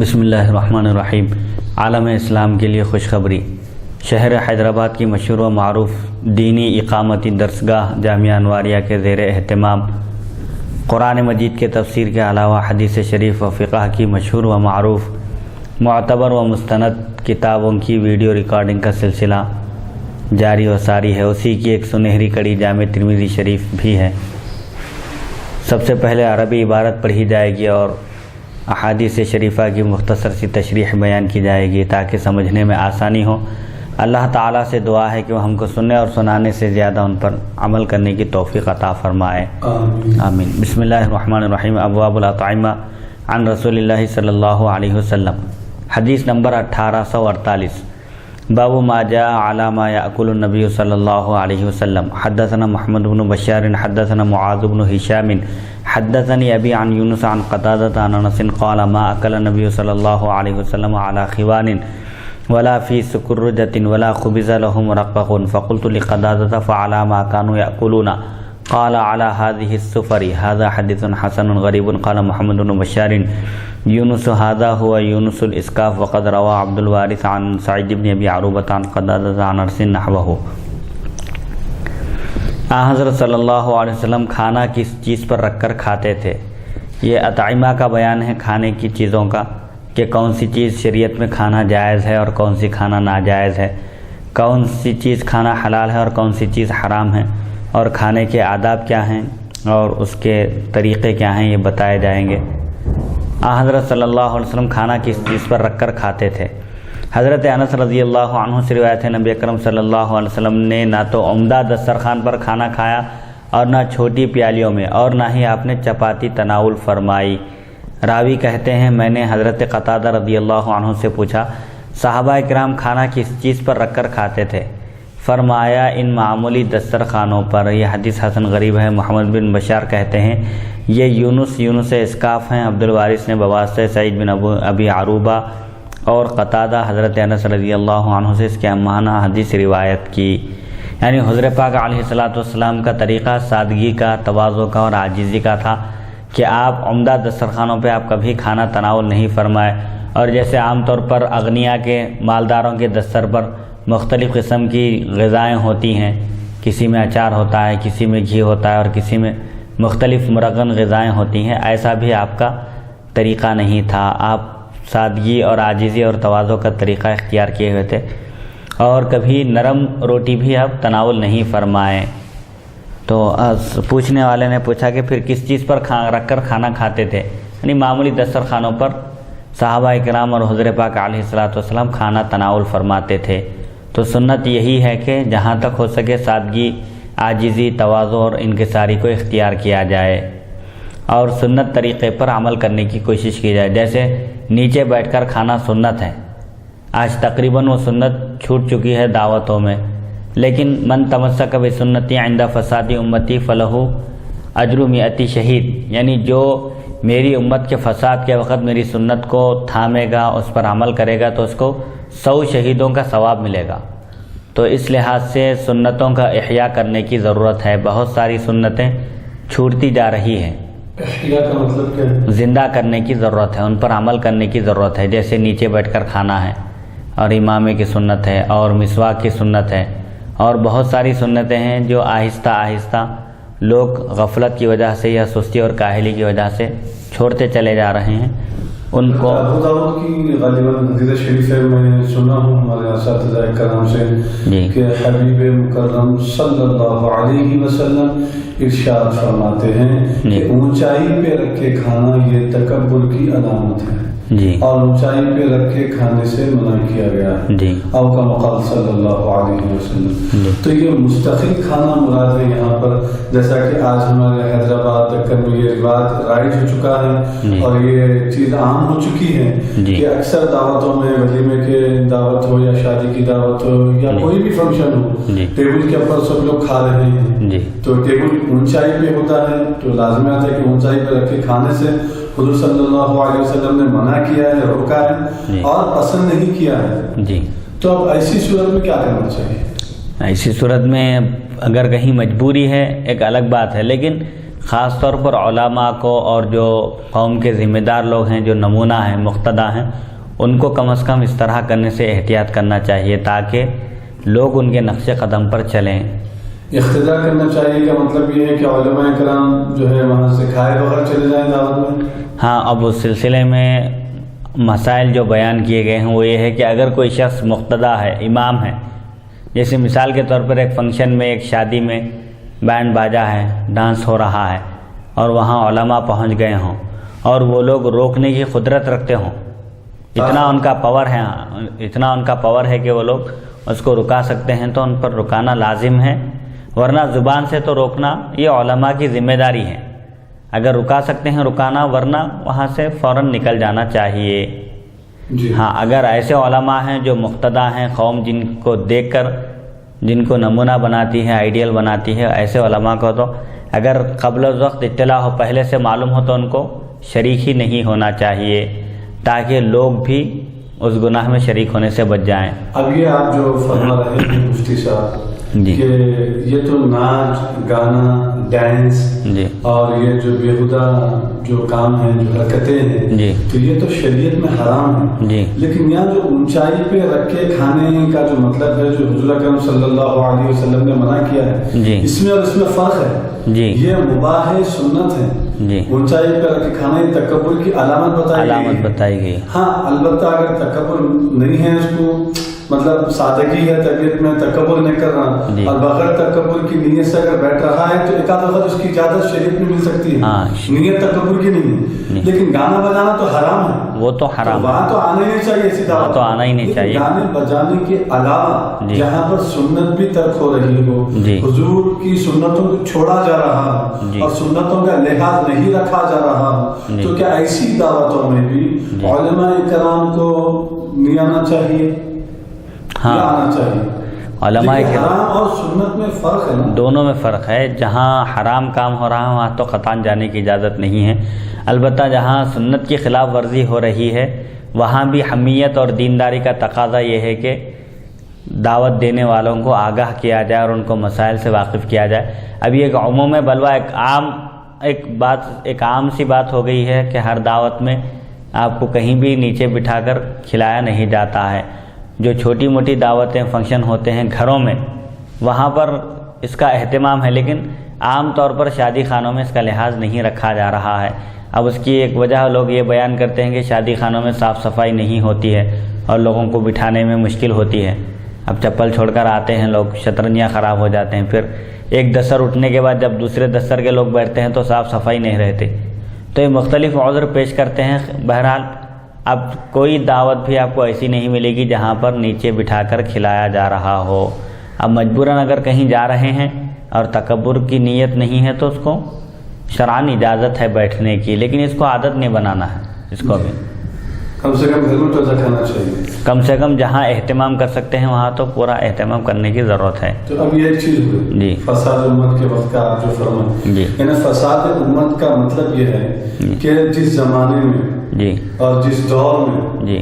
بسم اللہ الرحمن الرحیم۔ عالم اسلام کے لیے خوشخبری۔ شہر حیدرآباد کی مشہور و معروف دینی اقامتی درسگاہ جامعہ انواریہ کے زیر اہتمام قرآن مجید کے تفسیر کے علاوہ حدیث شریف و فقہ کی مشہور و معروف معتبر و مستند کتابوں کی ویڈیو ریکارڈنگ کا سلسلہ جاری و ساری ہے۔ اسی کی ایک سنہری کڑی جامع ترمذی شریف بھی ہے۔ سب سے پہلے عربی عبارت پڑھی جائے گی اور احادیث شریفہ کی مختصر سی تشریح بیان کی جائے گی تاکہ سمجھنے میں آسانی ہو۔ اللہ تعالیٰ سے دعا ہے کہ وہ ہم کو سننے اور سنانے سے زیادہ ان پر عمل کرنے کی توفیق عطا فرمائے، آمین۔ بسم اللہ الرحمن الرحیم۔ ابواب الاطعمہ عن رسول اللہ صلی اللہ علیہ وسلم، حدیث نمبر 1848۔ باب ما جاء علی ما یأکل النبی صلی اللہ علیہ وسلم۔ حدثنا محمد بن بشار حدثنا معاذ بن ہشام حدثني ابي عن يونس عن قتادة عن انس قال ما اكل النبي صلى الله عليه وسلم على خوان ولا في سكرجة ولا خبز له مرقق، فقلت لقتادة فعلى ما كانوا يأكلون قال على هذه السفر، هذا حديث حسن غريب۔ قال محمد بن بشار يونس هذا هو يونس الاسكاف، وقد روى عبد الوارث عن سعيد بن ابي عروبة عن قتادة عن انس نحوه۔ حضرت صلی اللہ علیہ وسلم کھانا کس چیز پر رکھ کر کھاتے تھے۔ یہ اطعمہ کا بیان ہے کھانے کی چیزوں کا، کہ کون سی چیز شریعت میں کھانا جائز ہے اور کون سی کھانا ناجائز ہے، کون سی چیز کھانا حلال ہے اور کون سی چیز حرام ہے، اور کھانے کے آداب کیا ہیں اور اس کے طریقے کیا ہیں، یہ بتائے جائیں گے۔ حضرت صلی اللہ علیہ وسلم کھانا کس چیز پر رکھ کر کھاتے تھے۔ حضرت انس رضی اللہ عنہ سے روایت ہے، نبی اکرم صلی اللہ علیہ وسلم نے نہ تو عمدہ دسترخوان پر کھانا کھایا اور نہ چھوٹی پیالیوں میں، اور نہ ہی آپ نے چپاتی تناول فرمائی۔ راوی کہتے ہیں میں نے حضرت قتادہ رضی اللہ عنہ سے پوچھا صحابہ کرام کھانا کس چیز پر رکھ کر کھاتے تھے؟ فرمایا ان معمولی دسترخوانوں پر۔ یہ حدیث حسن غریب ہے۔ محمد بن بشار کہتے ہیں یہ یونس اسکاف ہیں۔ عبد الوارث نے بواسطہ سعید بن ابی عروبہ اور قتادہ حضرت انس رضی اللہ عنہ سے اس کے معنی حدیث روایت کی، یعنی حضور پاک علیہ السلام کا طریقہ سادگی کا، تواضع کا اور عاجزی کا تھا کہ آپ عمدہ دسترخوانوں پہ آپ کبھی کھانا تناول نہیں فرمائے، اور جیسے عام طور پر اغنیا کے مالداروں کے دستر پر مختلف قسم کی غذائیں ہوتی ہیں، کسی میں اچار ہوتا ہے، کسی میں گھی ہوتا ہے اور کسی میں مختلف مرغن غذائیں ہوتی ہیں، ایسا بھی آپ کا طریقہ نہیں تھا۔ آپ سادگی اور عاجزی اور تواضع کا طریقہ اختیار کیے ہوئے تھے، اور کبھی نرم روٹی بھی آپ تناول نہیں فرمائیں۔ تو پوچھنے والے نے پوچھا کہ پھر کس چیز پر رکھ کر کھانا کھاتے تھے، یعنی معمولی دسترخوانوں پر صحابہ کرام اور حضور پاک علیہ السلام کھانا تناول فرماتے تھے۔ تو سنت یہی ہے کہ جہاں تک ہو سکے سادگی، عاجزی، تواضع اور انکساری کو اختیار کیا جائے اور سنت طریقے پر عمل کرنے کی کوشش کی جائے۔ جیسے نیچے بیٹھ کر کھانا سنت ہے، آج تقریباً وہ سنت چھوٹ چکی ہے دعوتوں میں، لیکن من تمسک بسنتی عند فساد امتی فلہ اجر 100 شہید، یعنی جو میری امت کے فساد کے وقت میری سنت کو تھامے گا، اس پر عمل کرے گا تو اس کو 100 شہیدوں کا ثواب ملے گا۔ تو اس لحاظ سے سنتوں کا احیاء کرنے کی ضرورت ہے۔ بہت ساری سنتیں چھوٹتی جا رہی ہیں، احیاء کا مطلب کیا ہے؟ زندہ کرنے کی ضرورت ہے، ان پر عمل کرنے کی ضرورت ہے۔ جیسے نیچے بیٹھ کر کھانا ہے، اور امامے کی سنت ہے، اور مسواک کی سنت ہے، اور بہت ساری سنتیں ہیں جو آہستہ آہستہ لوگ غفلت کی وجہ سے یا سستی اور کاہلی کی وجہ سے چھوڑتے چلے جا رہے ہیں۔ ان کو ابو داؤد کی غالباً حدیث شریف ہے، میں نے سنا ہوں ہمارے اساتذہ کرام سے کہ حبیب مکرم صلی اللہ علیہ وسلم ارشاد فرماتے ہیں کہ اونچائی پہ رکھے کھانا یہ تکبر کی علامت ہے، اور اونچائی پہ رکھے کھانے سے منع کیا گیا ہے، او کما قال صلی اللہ علیہ وسلم۔ تو یہ مستقل کھانا مراد ہے یہاں پر، جیسا کہ آج ہمارے حیدرآباد دکن میں یہ رواج رائج ہو چکا ہے اور یہ چیز عام ہو چکی ہے کہ اکثر دعوتوں میں، ولیمے کے دعوت ہو یا شادی کی دعوت ہو یا کوئی بھی فنکشن ہو، ٹیبل کے اوپر سب لوگ کھا رہے ہیں، تو ٹیبل اونچائی پہ ہوتا ہے تو لازمات ہے کہ اونچائی پہ رکھے کھانے سے حضور صلی اللہ علیہ وسلم نے منع کیا ہے، روکا ہے اور پسند نہیں کیا ہے۔ تو اب ایسی صورت میں کیا کرنا چاہیے؟ ایسی صورت میں اگر کہیں مجبوری ہے ایک الگ بات ہے، لیکن خاص طور پر علماء کو اور جو قوم کے ذمہ دار لوگ ہیں، جو نمونہ ہیں، مقتدیٰ ہیں، ان کو کم از کم اس طرح کرنے سے احتیاط کرنا چاہیے تاکہ لوگ ان کے نقش قدم پر چلیں۔ اقتداء کرنا چاہیے کا مطلب یہ ہے کہ علماء کرام جو ہے وہاں سے کھائے بغیر چلے جائیں دعوت میں؟ ہاں، اب اس سلسلے میں مسائل جو بیان کیے گئے ہیں وہ یہ ہے کہ اگر کوئی شخص مقتدیٰ ہے، امام ہے، جیسے مثال کے طور پر ایک فنکشن میں، ایک شادی میں بینڈ باجا ہے، ڈانس ہو رہا ہے اور وہاں علماء پہنچ گئے ہوں اور وہ لوگ روکنے کی قدرت رکھتے ہوں، اتنا ان کا پاور ہے کہ وہ لوگ اس کو رکا سکتے ہیں، تو ان پر رکانا لازم ہے، ورنہ زبان سے تو روکنا یہ علماء کی ذمہ داری ہے۔ اگر رکا سکتے ہیں رکانا، ورنہ وہاں سے فوراً نکل جانا چاہیے۔ جی ہاں، اگر ایسے علماء ہیں جو مقتدیٰ ہیں، قوم جن کو دیکھ کر جن کو نمونہ بناتی ہے، آئیڈیل بناتی ہے، ایسے علماء کو تو اگر قبل وقت اطلاع ہو، پہلے سے معلوم ہو، تو ان کو شریک ہی نہیں ہونا چاہیے تاکہ لوگ بھی اس گناہ میں شریک ہونے سے بچ جائیں۔ اب یہ آپ جو فرما رہے ہیں مفتی صاحب جی کہ یہ تو ناچ گانا ڈانس جی اور یہ جو بیہودہ جو کام ہیں، جو حرکتیں ہیں، جی تو یہ تو شریعت میں حرام ہے، جی لیکن یہاں جو اونچائی پہ رکھ کے کھانے کا جو مطلب ہے، جو حضور اکرم صلی اللہ علیہ وسلم نے منع کیا ہے، جی اس میں اور اس میں فرق ہے۔ جی یہ مباح ہے، سنت ہے، جی اونچائی پہ رکھ کے کھانا یہ تکبر کی علامت بتائی گئی۔ ہاں، البتہ اگر تکبر نہیں ہے، اس کو مطلب سادگی ہے، طبیعت میں تکبر نہیں کر رہا، جی اور بغیر تکبر کی نیت سے اگر بیٹھ رہا ہے تو ایک آدھ وقت اس کی اجازت شریعت میں مل سکتی ہے، نیت تکبر کی نہیں ہے، لیکن گانا بجانا تو حرام ہے، وہ تو حرام، وہاں تو آنا ہی نہیں چاہیے، ایسی دعوت تو آنا ہی نہیں چاہیے۔ گانے بجانے کے علاوہ جہاں پر سنت بھی ترک ہو رہی ہو، حضور کی سنتوں کو چھوڑا جا رہا ہو اور سنتوں کا لحاظ نہیں رکھا جا رہا ہو، تو کیا ایسی دعوتوں میں بھی علماء کرام کو نہیں آنا چاہیے؟ ہاں، آنا چاہیے۔ علماء حرام اور سنت میں فرق ہے نا؟ دونوں میں فرق ہے۔ جہاں حرام کام ہو رہا ہے وہاں تو قطعاً جانے کی اجازت نہیں ہے، البتہ جہاں سنت کی خلاف ورزی ہو رہی ہے وہاں بھی حمیت اور دینداری کا تقاضا یہ ہے کہ دعوت دینے والوں کو آگاہ کیا جائے اور ان کو مسائل سے واقف کیا جائے۔ اب یہ ایک عموم بلوہ، ایک عام سی بات ہو گئی ہے کہ ہر دعوت میں آپ کو کہیں بھی نیچے بٹھا کر کھلایا نہیں جاتا ہے۔ جو چھوٹی موٹی دعوتیں، فنکشن ہوتے ہیں گھروں میں، وہاں پر اس کا اہتمام ہے، لیکن عام طور پر شادی خانوں میں اس کا لحاظ نہیں رکھا جا رہا ہے۔ اب اس کی ایک وجہ لوگ یہ بیان کرتے ہیں کہ شادی خانوں میں صاف صفائی نہیں ہوتی ہے اور لوگوں کو بٹھانے میں مشکل ہوتی ہے۔ اب چپل چھوڑ کر آتے ہیں لوگ، شطرنجیاں خراب ہو جاتے ہیں، پھر ایک دستر اٹھنے کے بعد جب دوسرے دستر کے لوگ بیٹھتے ہیں تو صاف صفائی نہیں رہتے، تو یہ مختلف عذر پیش کرتے ہیں۔ بہرحال اب کوئی دعوت بھی آپ کو ایسی نہیں ملے گی جہاں پر نیچے بٹھا کر کھلایا جا رہا ہو۔ اب مجبوراً اگر کہیں جا رہے ہیں اور تکبر کی نیت نہیں ہے تو اس کو شرعاً اجازت ہے بیٹھنے کی، لیکن اس کو عادت نہیں بنانا ہے، اس کو بھی کم سے کم گھر میں تو کھانا چاہیے، کم سے کم جہاں اہتمام کر سکتے ہیں وہاں تو پورا اہتمام کرنے کی ضرورت ہے۔ تو اب یہ ایک چیز ہوئی جی، فساد امت کے وقت کا آپ جو فرمائیں، جی، یعنی فساد امت کا مطلب یہ ہے کہ جس زمانے میں جی اور جس دور میں جی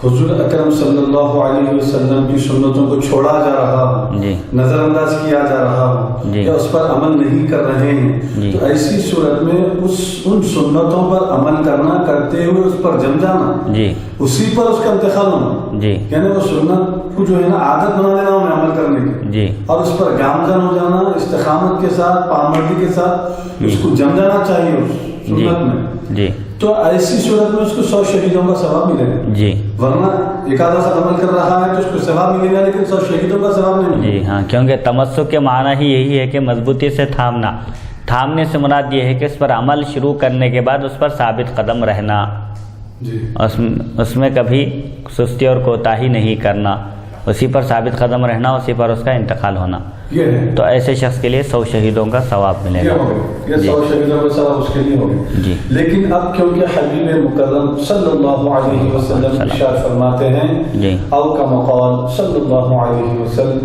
حضور اکرم صلی اللہ علیہ وسلم کی سنتوں کو چھوڑا جا رہا ہو، جی، نظر انداز کیا جا رہا ہو، جی، یا اس پر عمل نہیں کر رہے ہیں، جی، تو ایسی صورت میں ان سنتوں پر عمل کرنا، کرتے ہوئے اس پر جم جانا، جی، اسی پر اس کا انتقال ہونا، جی، یعنی وہ سنت کو جو ہے نا عادت بنا لینا انہیں عمل کرنے کی، جی، اور اس پر گامزن ہو جانا، استقامت کے ساتھ، پامردی کے ساتھ اس کو جم جانا چاہیے اس سنت میں، جی، تو ایسی صورت میں اس کو 100 شہیدوں کا ثواب ملے گا، جی، ورنہ ایک آدھا سا عمل کر رہا ہے تو اس کو ثواب ملے گا لیکن 100 شہیدوں کا ثواب نہیں ملے گا۔ جی ہاں، کیونکہ تمسک کے معنی ہی یہی ہے کہ مضبوطی سے تھامنا، تھامنے سے مراد یہ ہے کہ اس پر عمل شروع کرنے کے بعد اس پر ثابت قدم رہنا، جی، اس میں کبھی سستی اور کوتاہی نہیں کرنا، اسی پر ثابت قدم رہنا، اسی پر اس کا انتقال ہونا، یہ ہے تو ایسے شخص کے لیے 100 شہیدوں کا ثواب ملے گا۔ یہ 100 شہیدوں کا ثواب اس کے لیے ہوگا۔ جی، لیکن اب کیونکہ حبیب مکرم صلی اللہ علیہ وسلم ارشاد فرماتے ہیں، جی، او کما قال صلی اللہ علیہ وسلم،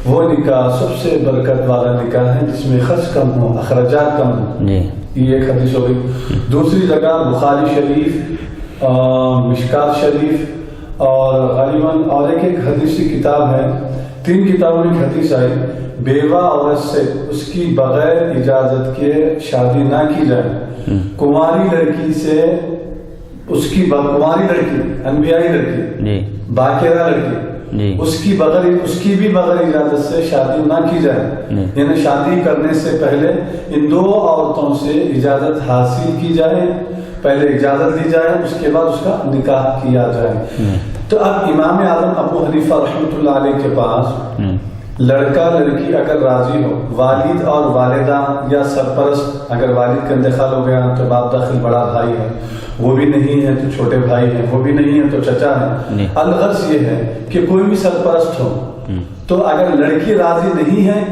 وہ نکاح سب سے برکت والا نکاح ہے جس میں خرچ کم ہو، اخراجات کم ہو۔ جی، یہ ایک حدیث ہو گئی۔ دوسری جگہ بخاری شریف، مشکات شریف اور غالباً اور ایک حدیثی کتاب ہے 3 کتابوں میں حدیث آئی بیوہ عورت سے اس کی بغیر اجازت کے شادی نہ کی جائے، کنواری لڑکی سے اس کی کنواری لڑکی انبیائی لڑکی باقرہ لڑکی اس کی بھی بغیر اجازت سے شادی نہ کی جائے، یعنی شادی کرنے سے پہلے ان 2 عورتوں سے اجازت حاصل کی جائے، پہلے اجازت لی جائے، اس کے بعد اس کا نکاح کیا جائے۔ تو اب امام اعظم ابو حنیفہ رحمۃ اللہ علیہ کے پاس لڑکا لڑکی اگر راضی ہو، والد اور والدہ یا سرپرست، اگر والد کا انتقال ہو گیا تو باپ داخل بڑا بھائی ہے، وہ بھی نہیں ہے تو چھوٹے بھائی ہیں، وہ بھی نہیں ہے تو چچا ہے، الغرض یہ ہے کہ کوئی بھی سرپرست ہو، تو اگر لڑکی راضی نہیں ہے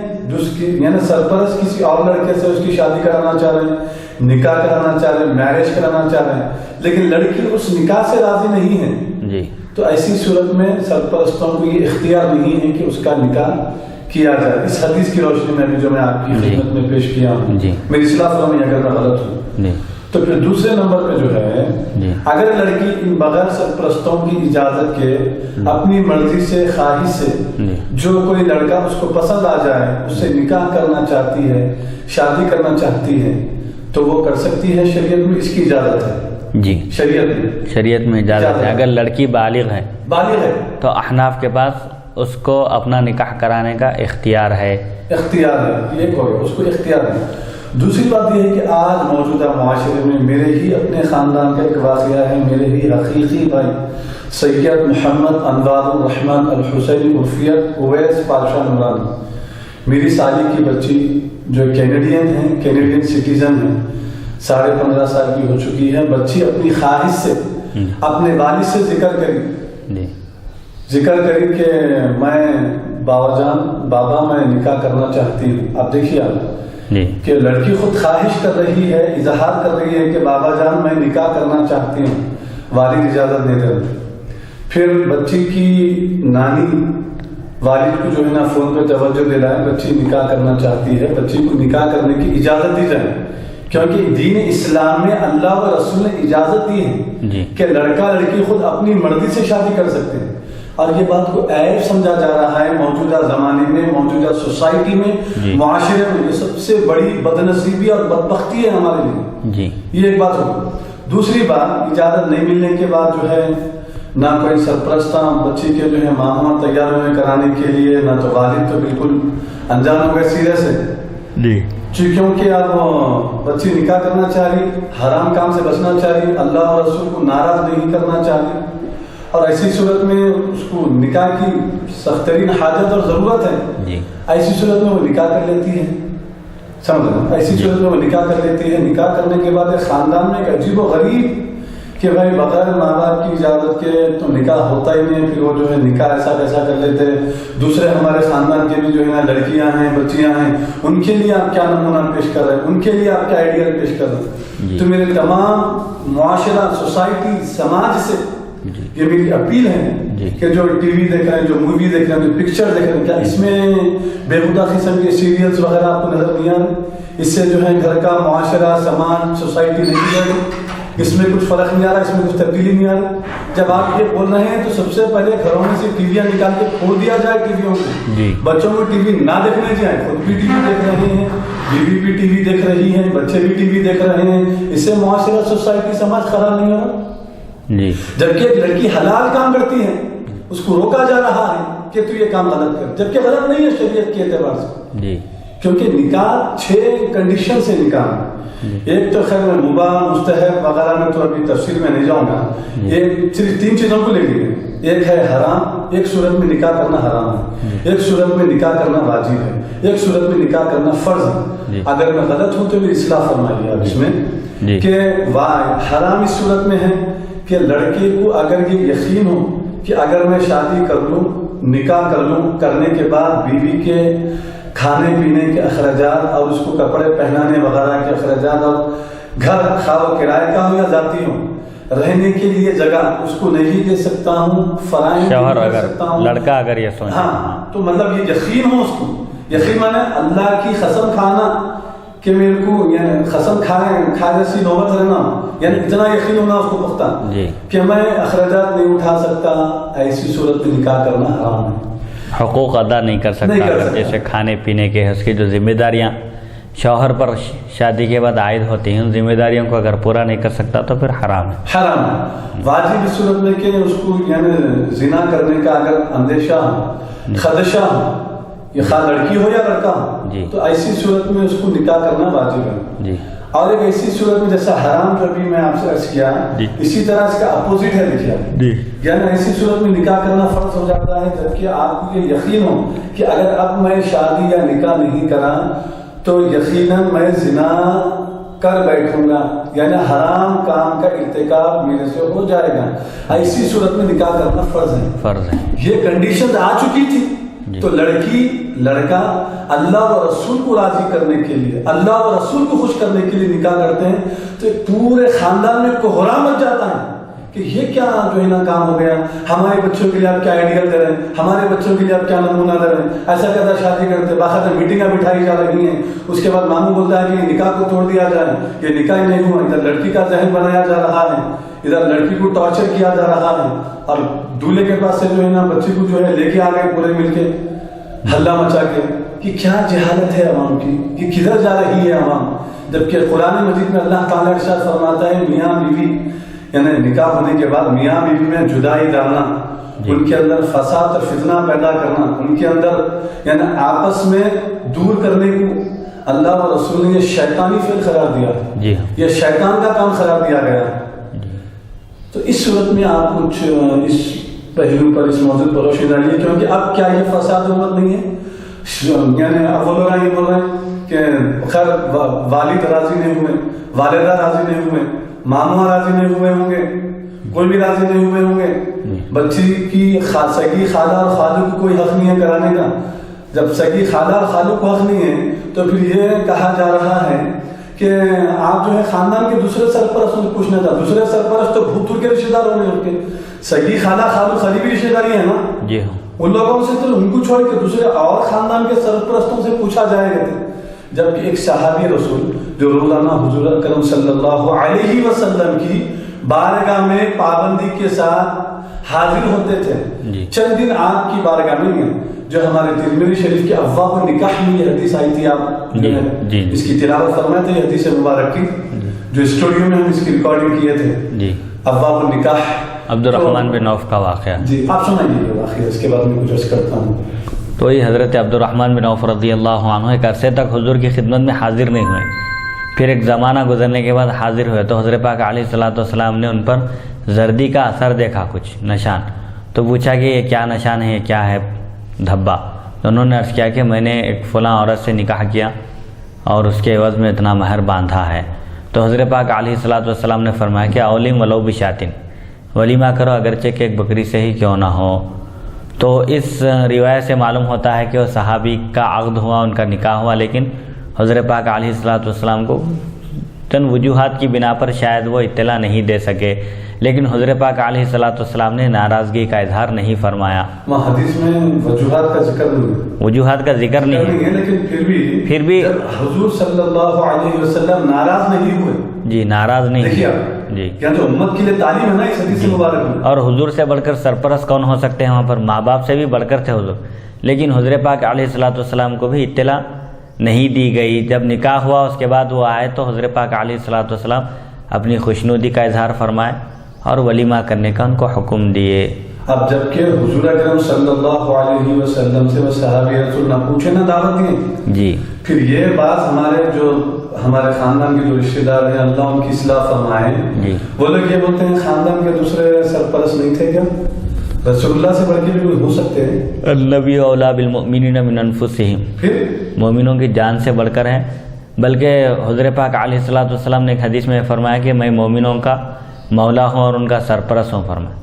یعنی سرپرست کسی اور لڑکے سے اس کی شادی کرانا چاہ رہے ہیں، نکاح کرانا چاہ رہے ہیں، میرج کرانا چاہ رہے ہیں، لیکن لڑکی اس نکاح سے راضی نہیں ہے، تو ایسی صورت میں سرپرستوں کو یہ اختیار نہیں ہے کہ اس کا نکاح کیا جائے۔ اس حدیث کی روشنی میں بھی جو میں آپ کی خدمت میں پیش کیا ہوں، میری اصلاح فرمائیں اگر میں غلط ہوں۔ تو پھر دوسرے نمبر پہ جو ہے اگر لڑکی ان بغیر سرپرستوں کی اجازت کے اپنی مرضی سے خواہش سے جو کوئی لڑکا اس کو پسند آ جائے اس سے نکاح کرنا چاہتی ہے، شادی کرنا چاہتی ہے، تو وہ کر سکتی ہے، شریعت میں اس کی اجازت ہے۔ جی شریعت میں اجازت ہے۔ اگر لڑکی بالغ ہے تو احناف کے پاس اس کو اپنا نکاح کرانے کا اختیار ہے، یہ کوئی اس کو اختیار ہے۔ دوسری بات یہ ہے کہ آج موجودہ معاشرے میں میرے ہی اپنے خاندان کا ایک واقعہ ہے، میرے ہی حقیقی بھائی سید محمد انوار الرحمن الحسینی عرفیت اویس پاشا نورانی، میری سالی کی بچی جو کینیڈین ہیں، کینیڈین سٹیزن ہیں، 15.5 سال کی ہو چکی ہے، بچی اپنی خواہش سے اپنے والد سے ذکر کری کہ میں بابا میں نکاح کرنا چاہتی ہوں۔ اب دیکھیے آپ کہ لڑکی خود خواہش کر رہی ہے، اظہار کر رہی ہے کہ بابا جان میں نکاح کرنا چاہتی ہوں، والد اجازت نہیں دے رہے۔ پھر بچی کی نانی والد کو جو ہے نا فون پہ توجہ دلائے، بچی نکاح کرنا چاہتی ہے، بچی کو نکاح کرنے کی اجازت دی جائے، کیونکہ دین اسلام میں اللہ و رسول نے اجازت دی ہے کہ لڑکا لڑکی خود اپنی مرضی سے شادی کر سکتے ہیں، اور یہ بات کو عیب سمجھا جا رہا ہے موجودہ زمانے میں، موجودہ سوسائٹی میں، معاشرے میں۔ یہ سب سے بڑی بدنصیبی اور بدبختی ہے ہمارے لیے۔ یہ ایک بات ہوگی۔ دوسری بات، اجازت نہیں ملنے کے بعد جو ہے نہ کوئی سرپرستہ بچی کے جو ہے ماما تیار ہوئے کرانے کے لیے، نہ تو والد تو بالکل انجان ہو گئے سیرے سے، کیونکہ اب بچی نکاح کرنا چاہ رہی، حرام کام سے بچنا چاہ رہی، اللہ اور رسول کو ناراض نہیں کرنا چاہ رہی، اور ایسی صورت میں اس کو نکاح کی سخت ترین حاجت اور ضرورت ہے، ایسی صورت میں وہ نکاح کر لیتی ہے، سمجھ ایسی صورت میں وہ نکاح کر لیتی ہے۔ نکاح کرنے کے بعد ایک خاندان میں ایک عجیب و غریب کہ بھائی بغیر ماں باپ کی اجازت کے تو نکاح ہوتا ہی نہیں، پھر وہ جو ہے نکاح ایسا ویسا کر لیتے۔ دوسرے ہمارے خاندان کے بھی جو ہے لڑکیاں ہیں، بچیاں ہیں، ان کے لیے آپ کیا نمونہ پیش کر رہے ہیں، ان کے لیے آپ کیا آئیڈیل پیش کر رہے ہیں؟ تو میرے تمام معاشرہ، سوسائٹی، سماج سے یہ میری اپیل ہے کہ جو ٹی وی دیکھ رہے ہیں، جو مووی دیکھ رہے ہیں، جو پکچر دیکھ رہے ہیں، کیا اس میں بے خدا قسم کے سیریلز وغیرہ آپ کو نظر نہیں آ رہے؟ اس سے جو ہے گھر کا معاشرہ، سماج، سوسائٹی نہیں ہے، اس میں کچھ فرق نہیں آ رہا، اس میں کچھ تبدیلی نہیں آ رہی۔ جب آپ یہ بول رہے ہیں تو سب سے پہلے گھروں میں سے ٹی ویاں نکال کے کھول دیا جائے، ٹی ویوں کو، بچوں کو ٹی وی نہ دیکھنے جائیں، خود بھی ٹی وی دیکھ رہے ہیں، بیوی بھی ٹی وی دیکھ رہی ہے، بچے بھی ٹی وی دیکھ رہے ہیں، اس سے معاشرہ، سوسائٹی، سماج خراب نہیں ہو رہا؟ جبکہ ایک لڑکی حلال کام کرتی ہے، اس کو روکا جا رہا ہے کہ تو یہ کام غلط کر، جبکہ غلط نہیں ہے شریعت کے اعتبار سے، کیونکہ نکاح 6 کنڈیشن سے نکاح ہے۔ ایک تو خیر میں مباح، مستحب وغیرہ میں تو ابھی تفصیل میں نہیں جاؤں گا، ایک صرف 3 چیزوں کو لے لیے، ایک ہے حرام، ایک صورت میں نکاح کرنا حرام ہے، ایک صورت میں نکاح کرنا واجب ہے، ایک صورت میں نکاح کرنا فرض ہے۔ اگر میں غلط ہوں تو میری اصلاح فرمائیے آپ اس میں کہ حرام اس صورت میں ہے کہ لڑکے کو اگر یہ یقین ہو کہ اگر میں شادی کر لوں، نکاح کر لوں، کرنے کے بعد بیوی کے کھانے پینے کے اخراجات اور اس کو کپڑے پہنانے وغیرہ کے اخراجات، اور گھر خواہ کرائے کا ہو یا ذاتی ہو، رہنے کے لیے جگہ اس کو نہیں دے سکتا ہوں، فراہم نہیں کر سکتا ہوں، لڑکا اگر یہ سوچے، ہاں تو مطلب یہ یقین ہو، اس کو یقین مانے اللہ کی قسم کھانا کہ میرے کو یعنی قسم کھا جیسی نوبت رہنا، یعنی اتنا یقین ہونا اس کو پختہ کہ میں اخراجات نہیں اٹھا سکتا، ایسی صورت میں نکاح کرنا حرام ہے۔ حقوق ادا نہیں کر سکتا، جیسے کھانے پینے کے، اس کی جو ذمہ داریاں شوہر پر شادی کے بعد عائد ہوتی ہیں، ان ذمہ داریوں کو اگر پورا نہیں کر سکتا تو پھر حرام ہے. حرام ہے. واجب اس صورت میں کہ اس کو یعنی زنا کرنے کا اگر اندیشہ ہو، خدشہ ہو، یہ خواہ لڑکی ہو یا لڑکا ہو، تو ایسی صورت میں اس کو نکاح کرنا واجب ہے. اور ایک ایسی صورت میں جیسا حرام جو ابھی میں آپ سے عرض کیا، اسی طرح اس کا اپوزٹ ہے دیکھیے، یعنی ایسی صورت میں نکاح کرنا فرض ہو جاتا ہے جبکہ آپ کو یہ یقین ہو کہ اگر اب میں شادی یا نکاح نہیں کرا تو یقیناً میں زنا کر بیٹھوں گا، یعنی حرام کام کا ارتکاب میرے سے ہو جائے گا. ایسی صورت میں نکاح کرنا فرض ہے. یہ کنڈیشن آ چکی تھی تو لڑکی لڑکا اللہ و رسول کو راضی کرنے کے لیے، اللہ و رسول کو خوش کرنے کے لیے نکاح کرتے ہیں تو پورے خاندان میں کوہرام مچ جاتا ہے کہ یہ کیا جو ہے نا کام ہو گیا، ہمارے بچوں کے لیے آپ کیا آئیڈیل دے رہے ہیں، ہمارے بچوں کے لیے آپ کیا نمونہ دے رہے ہیں، ایسا کیسا شادی کرتے، باقاعدہ میٹنگیں بٹھائی جا رہی ہیں. اس کے بعد ماموں بولتا ہے کہ یہ نکاح کو توڑ دیا جائے، یہ نکاح ہی نہیں ہوا. ادھر لڑکی کا ذہن بنایا جا رہا ہے، ادھر لڑکی کو ٹارچر کیا جا رہا ہے، اور دولہے کے پاس سے جو ہے نا بچے کو جو ہے لے کے آ گئے پورے مل کے ہلہ مچا کے کہ کیا جہالت ہے عوام کی، کہ کدھر جا رہی ہے عوام. جبکہ قرآن مجید میں اللہ تعالیٰ ارشاد فرماتا ہے میاں بیوی یعنی نکاح ہونے کے بعد میاں بیوی میں جدائی ڈالنا، ان کے اندر فساد اور فتنہ پیدا کرنا، ان کے اندر یعنی آپس میں دور کرنے کو اللہ و رسول نے یہ شیطانی فعل قرار دیا، یہ شیطان کا کام قرار دیا گیا. تو اس صورت میں آپ کچھ اس پہلو پر، اس موضوع پر روشنی ڈالیے، کیونکہ اب کیا یہ فساد امت نہیں ہے؟ یعنی اب وہ لوگ یہ بول رہے ہیں کہ خیر والد راضی نہیں ہوئے، والدہ راضی نہیں ہوئے، ماموں راضی نہیں ہوئے ہوں گے، کوئی بھی راضی نہیں ہوئے ہوں گے، بچی کی سگی خالہ اور خالو کو کوئی حق نہیں ہے کرانے کا. جب سگی خالہ اور خالو کو حق نہیں ہے تو پھر یہ کہا جا رہا ہے کہ آپ جو ہے خاندان کے دوسرے سرپرستوں سے پوچھنا چاہتے. دوسرے سرپرست تو بھوت کے رشتے دار ہوں گے، ان کے سگی خالہ خالو قریبی رشتے داری ہے نا، ان لوگوں سے تو ان کو چھوڑ کے دوسرے اور خاندان کے سرپرستوں سے پوچھا جائے گا. جبکہ ایک صحابی رسول جو روزانہ حضور اکرم صلی اللہ علیہ وسلم کی بارگاہ میں پابندی کے ساتھ حاضر ہوتے تھے، چند دن آپ کی بارگاہ میں گئے، جو ہمارے ترمذی شریف کے ابواب النکاح میں یہ حدیث آئی تھی، آپ اس کی تلاوت فرمائے تھے، یہ حدیث مبارک کی جو اسٹوڈیو میں ہم اس کی ریکارڈنگ کیے تھے، ابواب النکاح عبد الرحمن بن عوف کا واقعہ. جی آپ سنائیے یہ واقعہ، اس کے بعد میں کچھ عرض کرتا ہوں. تو یہ حضرت عبد الرحمن بن عوف رضی اللہ عنہ ایک عرصے تک حضور کی خدمت میں حاضر نہیں ہوئے، پھر ایک زمانہ گزرنے کے بعد حاضر ہوئے تو حضرت پاک علیہ الصلوۃ والسلام نے ان پر زردی کا اثر دیکھا، کچھ نشان. تو پوچھا کہ یہ کیا نشان ہے، یہ کیا ہے دھبا؟ تو انہوں نے عرض کیا کہ میں نے ایک فلاں عورت سے نکاح کیا اور اس کے عوض میں اتنا مہر باندھا ہے. تو حضرت پاک علیہ الصلوۃ والسلام نے فرمایا کہ اولیم ولو بشاتن، ولیمہ کرو اگرچہ کہ ایک بکری سے ہی کیوں نہ ہو. تو اس روایت سے معلوم ہوتا ہے کہ وہ صحابی کا عقد ہوا، ان کا نکاح ہوا، لیکن حضرت پاک علیہ الصلوۃ والسلام کو چند وجوہات کی بنا پر شاید وہ اطلاع نہیں دے سکے، لیکن حضرت پاک علیہ الصلوۃ والسلام نے ناراضگی کا اظہار نہیں فرمایا. حدیث میں وجوہات کا ذکر نہیں ہے، وجوہات کا ذکر نہیں ہے، لیکن پھر بھی حضور صلی اللہ علیہ وسلم ناراض نہیں ہوئے. جی ناراض نہیں جی، جو امت کے لیے تعلیم ہے نا اس حدیث مبارک میں. اور حضور سے بڑھ کر سرپرست کون ہو سکتے ہیں؟ وہاں پر ماں باپ سے بھی بڑھ کر تھے حضور، لیکن حضرت پاک علیہ الصلوۃ والسلام کو بھی اطلاع نہیں دی گئی. جب نکاح ہوا اس کے بعد وہ آئے تو حضرت پاک علیہ الصلوۃ والسلام اپنی خوشنودی کا اظہار فرمائے اور ولیمہ کرنے کا ان کو حکم دیے. اب جبکہ حضور اکرم صلی اللہ علیہ وسلم سے وہ صحابی رسول نہ پوچھے نہ دعوت دیں جی، پھر یہ بات ہمارے خاندان کے جو رشتے دار ہیں اللہ ان کی اصلاح فرمائے جی، وہ لوگ یہ بولتے ہیں خاندان کے دوسرے سرپرست نہیں تھے کیا؟ رسول اللہ سے بڑھ کے بھی کوئی ہو سکتے ہیں؟ النبی اولیٰ بالمؤمنین من انفسہم، پھر مومنوں کی جان سے بڑھ کر ہیں. بلکہ حضرت پاک علیہ الصلوۃ والسلام نے ایک حدیث میں فرمایا کہ میں مومنوں کا مولا ہوں اور ان کا سرپرست ہوں فرمایا.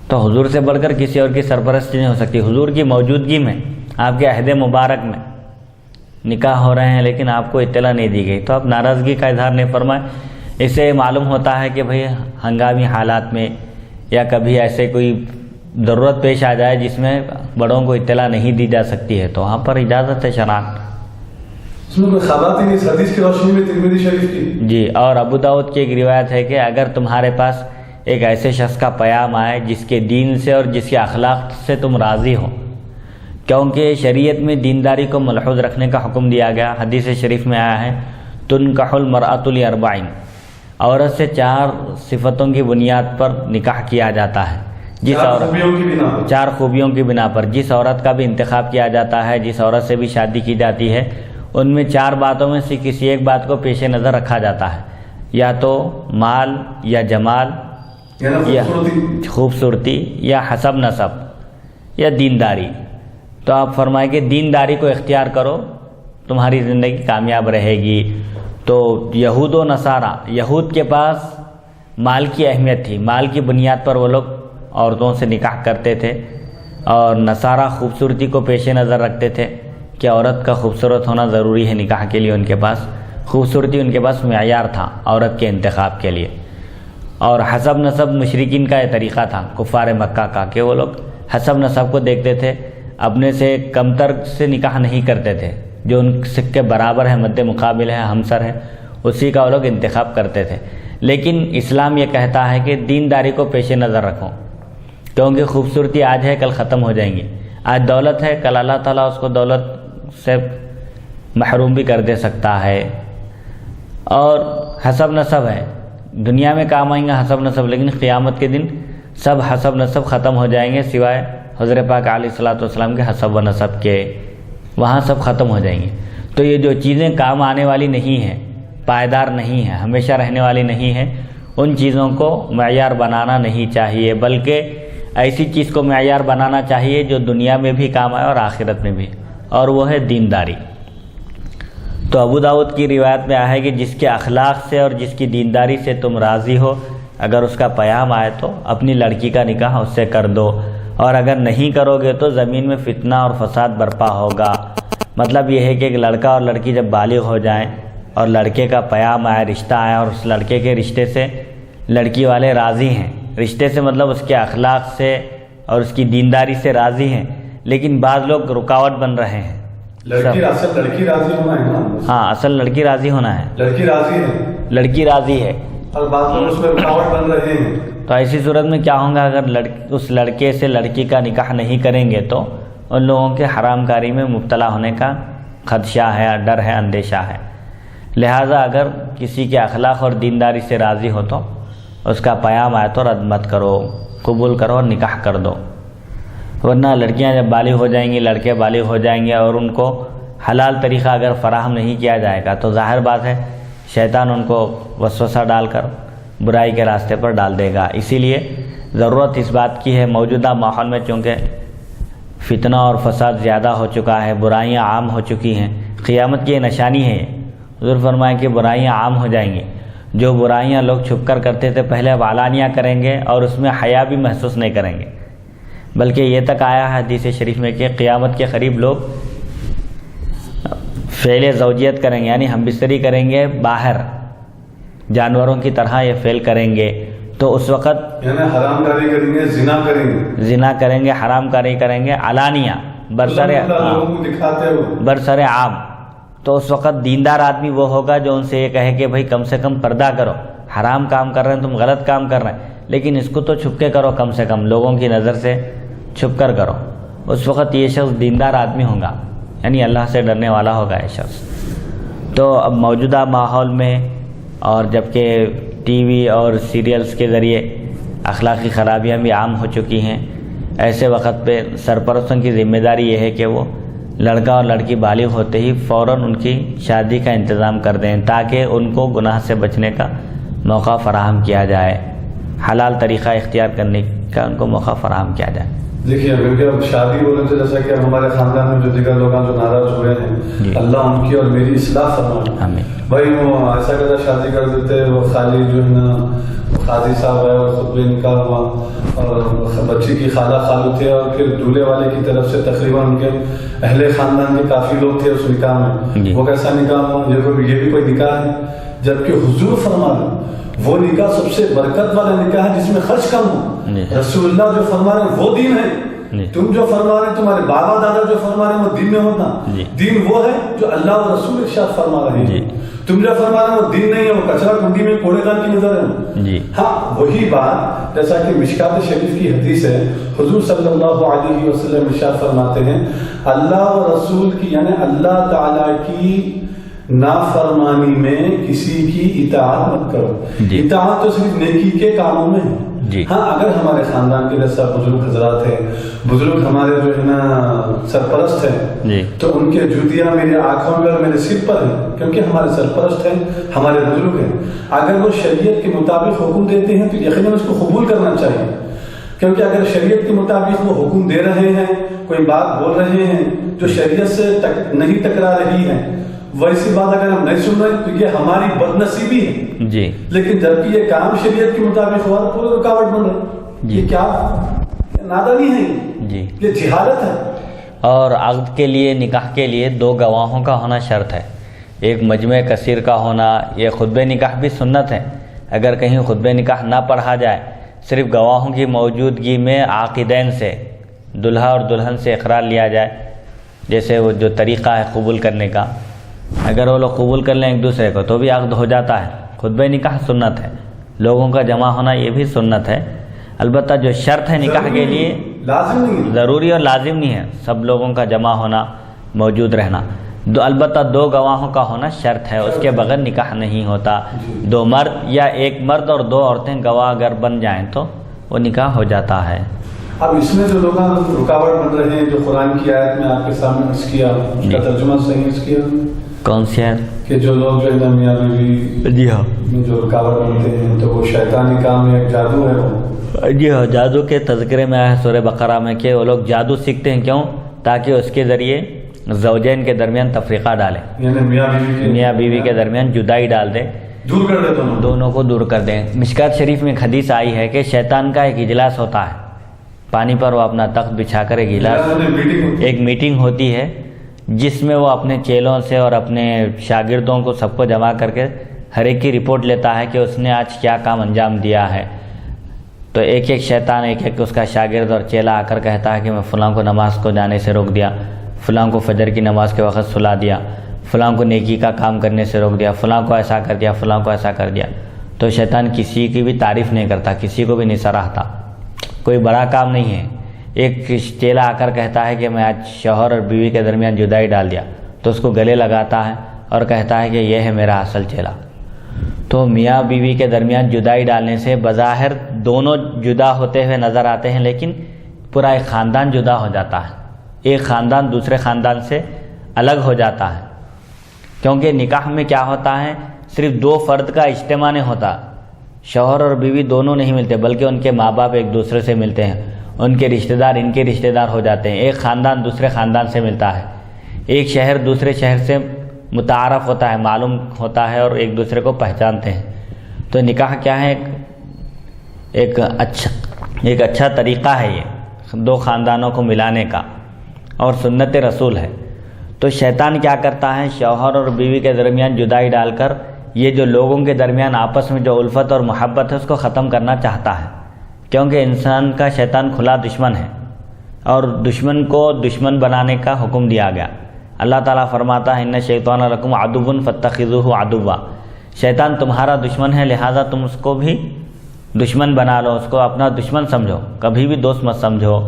تو حضور سے بڑھ کر کسی اور کی سرپرستی نہیں ہو سکتی. حضور کی موجودگی میں، آپ کے عہد مبارک میں نکاح ہو رہے ہیں لیکن آپ کو اطلاع نہیں دی گئی تو آپ ناراضگی کا اظہار نہیں فرمائیں. اس سے معلوم ہوتا ہے کہ بھئی ہنگامی حالات میں یا کبھی ایسے کوئی ضرورت پیش آ جائے جس میں بڑوں کو اطلاع نہیں دی جا سکتی ہے تو وہاں پر اجازت ہے شرعاً. اس میں کوئی خواتین اس حدیث کی روشنی میں ترمذی شریف کی جی، اور ابو داؤد کی ایک روایت ہے کہ اگر تمہارے پاس ایک ایسے شخص کا پیام آئے جس کے دین سے اور جس کے اخلاق سے تم راضی ہو، کیونکہ شریعت میں دینداری کو ملحوظ رکھنے کا حکم دیا گیا۔ حدیث شریف میں آیا ہے تنکح المرأۃ لاربعین، عورت سے 4 صفتوں کی بنیاد پر نکاح کیا جاتا ہے، جس عورت 4 خوبیوں کی بنا پر جس عورت کا بھی انتخاب کیا جاتا ہے، جس عورت سے بھی شادی کی جاتی ہے، ان میں 4 باتوں میں سے کسی ایک بات کو پیش نظر رکھا جاتا ہے، یا تو مال یا جمال یا خوبصورتی یا حسب نسب یا دینداری۔ تو آپ فرمائیں کہ دینداری کو اختیار کرو، تمہاری زندگی کامیاب رہے گی۔ تو یہود و نصارہ، یہود کے پاس مال کی اہمیت تھی، مال کی بنیاد پر وہ لوگ عورتوں سے نکاح کرتے تھے، اور نصارہ خوبصورتی کو پیش نظر رکھتے تھے کہ عورت کا خوبصورت ہونا ضروری ہے نکاح کے لیے۔ ان کے پاس خوبصورتی ان کے پاس معیار تھا عورت کے انتخاب کے لیے۔ اور حسب نسب مشرکین کا یہ طریقہ تھا کفار مکہ کا کہ وہ لوگ حسب نسب کو دیکھتے تھے، اپنے سے کمتر سے نکاح نہیں کرتے تھے، جو ان کے برابر ہے، مد مقابل ہے، ہمسر ہے، اسی کا وہ لوگ انتخاب کرتے تھے۔ لیکن اسلام یہ کہتا ہے کہ دینداری کو پیش نظر رکھو، کیونکہ خوبصورتی آج ہے کل ختم ہو جائیں گی، آج دولت ہے کل اللہ تعالیٰ اس کو دولت سے محروم بھی کر دے سکتا ہے۔ اور حسب نسب ہے، دنیا میں کام آئیں گا حسب نسب، لیکن قیامت کے دن سب حسب نسب ختم ہو جائیں گے سوائے حضرت پاک علیہ الصلوۃ والسلام کے حسب و نسب کے، وہاں سب ختم ہو جائیں گے۔ تو یہ جو چیزیں کام آنے والی نہیں ہیں، پائیدار نہیں ہیں، ہمیشہ رہنے والی نہیں ہیں، ان چیزوں کو معیار بنانا نہیں چاہیے، بلکہ ایسی چیز کو معیار بنانا چاہیے جو دنیا میں بھی کام آئے اور آخرت میں بھی، اور وہ ہے دینداری۔ تو ابو داؤد کی روایت میں آیا ہے کہ جس کے اخلاق سے اور جس کی دینداری سے تم راضی ہو، اگر اس کا پیام آئے تو اپنی لڑکی کا نکاح اس سے کر دو، اور اگر نہیں کرو گے تو زمین میں فتنہ اور فساد برپا ہوگا۔ مطلب یہ ہے کہ ایک لڑکا اور لڑکی جب بالغ ہو جائیں اور لڑکے کا پیام آئے، رشتہ آئے، اور اس لڑکے کے رشتے سے لڑکی والے راضی ہیں، رشتے سے مطلب اس کے اخلاق سے اور اس کی دینداری سے راضی ہیں، لیکن بعض لوگ رکاوٹ بن رہے ہیں۔ لڑکی راضی ہونا ہے نا؟ ہاں، اصل لڑکی راضی ہونا ہے، لڑکی راضی ہے، اور بعض لوگ اس میں رکاوٹ بن رہے ہیں۔ تو ایسی صورت میں کیا ہوگا؟ اگر اس لڑکے سے لڑکی کا نکاح نہیں کریں گے تو ان لوگوں کے حرام کاری میں مبتلا ہونے کا خدشہ ہے، ڈر ہے، اندیشہ ہے۔ لہٰذا اگر کسی کے اخلاق اور دینداری سے راضی ہو تو اس کا پیام آئے تو رد مت کرو، قبول کرو اور نکاح کر دو، ورنہ لڑکیاں جب بالغ ہو جائیں گی، لڑکے بالغ ہو جائیں گے، اور ان کو حلال طریقہ اگر فراہم نہیں کیا جائے گا تو ظاہر بات ہے شیطان ان کو وسوسہ ڈال کر برائی کے راستے پر ڈال دے گا۔ اسی لیے ضرورت اس بات کی ہے، موجودہ ماحول میں چونکہ فتنہ اور فساد زیادہ ہو چکا ہے، برائیاں عام ہو چکی ہیں، قیامت کی یہ نشانی ہے۔ حضور فرمائے کہ برائیاں عام ہو جائیں گی، جو برائیاں لوگ چھپ کر کرتے تھے پہلے اب علانیہ کریں گے، اور اس میں حیا بھی محسوس نہیں کریں گے، بلکہ یہ تک آیا ہے حدیث شریف میں کہ قیامت کے قریب لوگ فعل زوجیت کریں گے، یعنی ہم بستری کریں گے باہر، جانوروں کی طرح یہ فعل کریں گے۔ تو اس وقت یعنی حرام کاری کریں گے، زنا کریں گے، حرام کاری کریں گے، علانیہ برسر عام۔ تو اس وقت دیندار آدمی وہ ہوگا جو ان سے یہ کہے کہ بھائی کم سے کم پردہ کرو، حرام کام کر رہے ہیں، تم غلط کام کر رہے ہیں، لیکن اس کو تو چھپ کے کرو، کم سے کم لوگوں کی نظر سے چھپ کر کرو۔ اس وقت یہ شخص دیندار آدمی ہوگا، یعنی اللہ سے ڈرنے والا ہوگا یہ شخص۔ تو اب موجودہ ماحول میں، اور جبکہ ٹی وی اور سیریلز کے ذریعے اخلاقی خرابیاں بھی عام ہو چکی ہیں، ایسے وقت پہ سرپرستوں کی ذمہ داری یہ ہے کہ وہ لڑکا اور لڑکی بالغ ہوتے ہی فوراً ان کی شادی کا انتظام کر دیں، تاکہ ان کو گناہ سے بچنے کا موقع فراہم کیا جائے، حلال طریقہ اختیار کرنے کا ان کو موقع فراہم کیا جائے۔ دیکھیے کیونکہ اب شادی بولے تو جیسا کہ ہمارے خاندان میں جو دیگر لوگ جو ناراض ہوئے ہیں، اللہ ان کی اور میری اصلاح فرمائے۔ آمین۔ بھائی وہ ایسا کہتا شادی کر دیتے، وہ خالی جو ہے نا قاضی صاحب ہے اور خطبہ نکاح ہوا، اور بچی کی خالہ خالو تھے، اور پھر دولہے والے کی طرف سے تقریباً ان کے اہل خاندان کے کافی لوگ تھے اس نکاح میں۔ وہ کیسا نکاح ہوا؟ یہ بھی کوئی نکاح ہے؟ جبکہ حضور فرما رہے وہ نکاح سب سے برکت والا نکاح ہے جس میں خرچ کم ہو۔ رسول اللہ جو فرما رہے ہیں وہ دین ہے، تم جو فرما رہے ہیں، تمہارے بابا دادا جو فرما رہے ہیں وہ دین میں ہونا۔ دین وہ ہے جو اللہ اور رسول ارشاد فرما رہے ہیں۔ تم جو فرما رہے ہو وہ دین نہیں ہے، وہ کچرا کنڈی میں کوڑے دان کی نظر ہے جی. ہاں وہی بات جیسا کہ مشکات شریف کی حدیث ہے، حضور صلی اللہ علیہ وسلم ارشاد فرماتے ہیں اللہ و رسول کی یعنی اللہ تعالیٰ کی نافرمانی میں کسی کی اطاعت مت کرو. اطاعت تو صرف نیکی کے کاموں میں ہے. ہاں اگر ہمارے خاندان کے جیسا بزرگ حضرات ہیں، بزرگ ہمارے جو ہے نا سرپرست ہیں، تو ان کے جوتیاں میرے آنکھوں میں اور میرے سر پر ہیں، کیونکہ ہمارے سرپرست ہیں، ہمارے بزرگ ہیں. اگر وہ شریعت کے مطابق حکم دیتے ہیں تو یقیناً اس کو قبول کرنا چاہیے، کیونکہ اگر شریعت کے مطابق وہ حکم دے رہے ہیں، کوئی بات بول رہے ہیں جو شریعت سے نہیں ٹکرا رہی ہے، ویسی بات اگر ہم نہیں سن رہے تو یہ ہماری بد نصیبی ہے جی. لیکن جبکہ یہ کام شریعت کے مطابق ہوا تو پورے رکاوٹ بن رہے. یہ کیا نادانی ہے جی، یہ جہالت ہے. اور عقد کے لیے، نکاح کے لیے 2 گواہوں کا ہونا شرط ہے. ایک مجمع کثیر کا ہونا. یہ خطبہ نکاح بھی سنت ہے. اگر کہیں خطبہ نکاح نہ پڑھا جائے، صرف گواہوں کی موجودگی میں عاقدین سے، دلہا اور دلہن سے اقرار لیا جائے، جیسے وہ جو طریقہ ہے قبول کرنے کا، اگر وہ لوگ قبول کر لیں ایک دوسرے کو تو بھی عقد ہو جاتا ہے. خطبہ نکاح سنت ہے. لوگوں کا جمع ہونا یہ بھی سنت ہے. البتہ جو شرط ہے نکاح کے لیے لازم نہیں، ضروری اور لازم نہیں ہے سب لوگوں کا جمع ہونا، موجود رہنا. البتہ 2 گواہوں کا ہونا شرط ہے، اس کے بغیر نکاح نہیں ہوتا. 2 مرد یا 1 مرد اور 2 عورتیں گواہ اگر بن جائیں تو وہ نکاح ہو جاتا ہے. اب اس میں جو لوگ رکاوٹ بن رہے ہیں، جو قرآن کی آیت میں آپ کے سامنے عرض کیا، اس کا ترجمہ صحیح عرض کیا. کون سی ہے؟ کہ جو لوگ جو ہے میاں بیوی جی ہاں میں جو رکاوٹ بنتے ہیں تو وہ شیطانی کام ہے، ایک جادو ہے وہ. جی ہاں، جادو کے تذکرے میں آیا سورہ بقرہ میں کہ وہ لوگ جادو سیکھتے ہیں. کیوں؟ تاکہ اس کے ذریعے زوجین کے درمیان تفریقہ ڈالیں، یعنی میاں بیوی کے درمیان جدائی ڈال دیں، دور کر دے، دونوں کو دور کر دیں. مشکات شریف میں ایک حدیث آئی ہے کہ شیطان کا ایک اجلاس ہوتا ہے، پانی پر وہ اپنا تخت بچھا کر ایک میٹنگ ہوتی ہے جس میں وہ اپنے چیلوں سے اور اپنے شاگردوں کو سب کو جمع کر کے ہر ایک کی رپورٹ لیتا ہے کہ اس نے آج کیا کام انجام دیا ہے. تو ایک ایک شیطان، ایک ایک اس کا شاگرد اور چیلا آ کر کہتا ہے کہ میں فلاں کو نماز کو جانے سے روک دیا، فلاں کو فجر کی نماز کے وقت سلا دیا، فلاں کو نیکی کا کام کرنے سے روک دیا، فلاں کو ایسا کر دیا، فلاں کو ایسا کر دیا. تو شیطان کسی کی بھی تعریف نہیں کرتا، کسی کو بھی نہیں سراہتا، کوئی بڑا کام نہیں ہے. ایک چیلا آ کر کہتا ہے کہ میں آج شوہر اور بیوی کے درمیان جدائی ڈال دیا، تو اس کو گلے لگاتا ہے اور کہتا ہے کہ یہ ہے میرا اصل چیلا. تو میاں بیوی کے درمیان جدائی ڈالنے سے بظاہر دونوں جدا ہوتے ہوئے نظر آتے ہیں، لیکن پورا ایک خاندان جدا ہو جاتا ہے، ایک خاندان دوسرے خاندان سے الگ ہو جاتا ہے. کیونکہ نکاح میں کیا ہوتا ہے، صرف 2 فرد کا اجتماع نہیں ہوتا، شوہر اور بیوی دونوں نہیں ملتے، بلکہ ان کے ماں باپ ایک دوسرے سے ملتے ہیں، ان کے رشتہ دار ان کے رشتہ دار ہو جاتے ہیں، ایک خاندان دوسرے خاندان سے ملتا ہے، ایک شہر دوسرے شہر سے متعارف ہوتا ہے، معلوم ہوتا ہے اور ایک دوسرے کو پہچانتے ہیں. تو نکاح کیا ہے، ایک اچھا طریقہ ہے یہ 2 خاندانوں کو ملانے کا، اور سنت رسول ہے. تو شیطان کیا کرتا ہے، شوہر اور بیوی کے درمیان جدائی ڈال کر یہ جو لوگوں کے درمیان آپس میں جو الفت اور محبت ہے اس کو ختم کرنا چاہتا ہے. کیونکہ انسان کا شیطان کھلا دشمن ہے، اور دشمن کو دشمن بنانے کا حکم دیا گیا. اللہ تعالیٰ فرماتا ہے ان الشیطان لکم عدو فاتخذوہ عدوا، شیطان تمہارا دشمن ہے لہٰذا تم اس کو بھی دشمن بنا لو، اس کو اپنا دشمن سمجھو، کبھی بھی دوست مت سمجھو.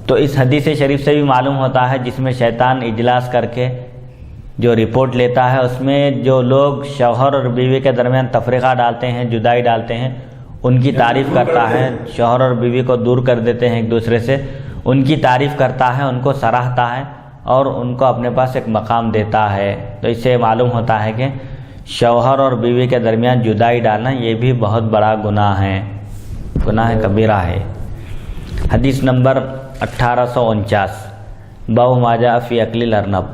تو اس حدیث شریف سے بھی معلوم ہوتا ہے جس میں شیطان اجلاس کر کے جو رپورٹ لیتا ہے، اس میں جو لوگ شوہر اور بیوی کے درمیان تفریقہ ڈالتے ہیں، جدائی ڈالتے ہیں، ان کی تعریف کرتا ہے. شوہر اور بیوی کو دور کر دیتے ہیں ایک دوسرے سے، ان کی تعریف کرتا ہے، ان کو سراہتا ہے اور ان کو اپنے پاس ایک مقام دیتا ہے. تو اس سے معلوم ہوتا ہے کہ شوہر اور بیوی کے درمیان جدائی ڈالنا یہ بھی بہت بڑا گناہ ہے، گناہ کبیرہ ہے. حدیث نمبر 1849، باب ما جاء فی اکل الارنب.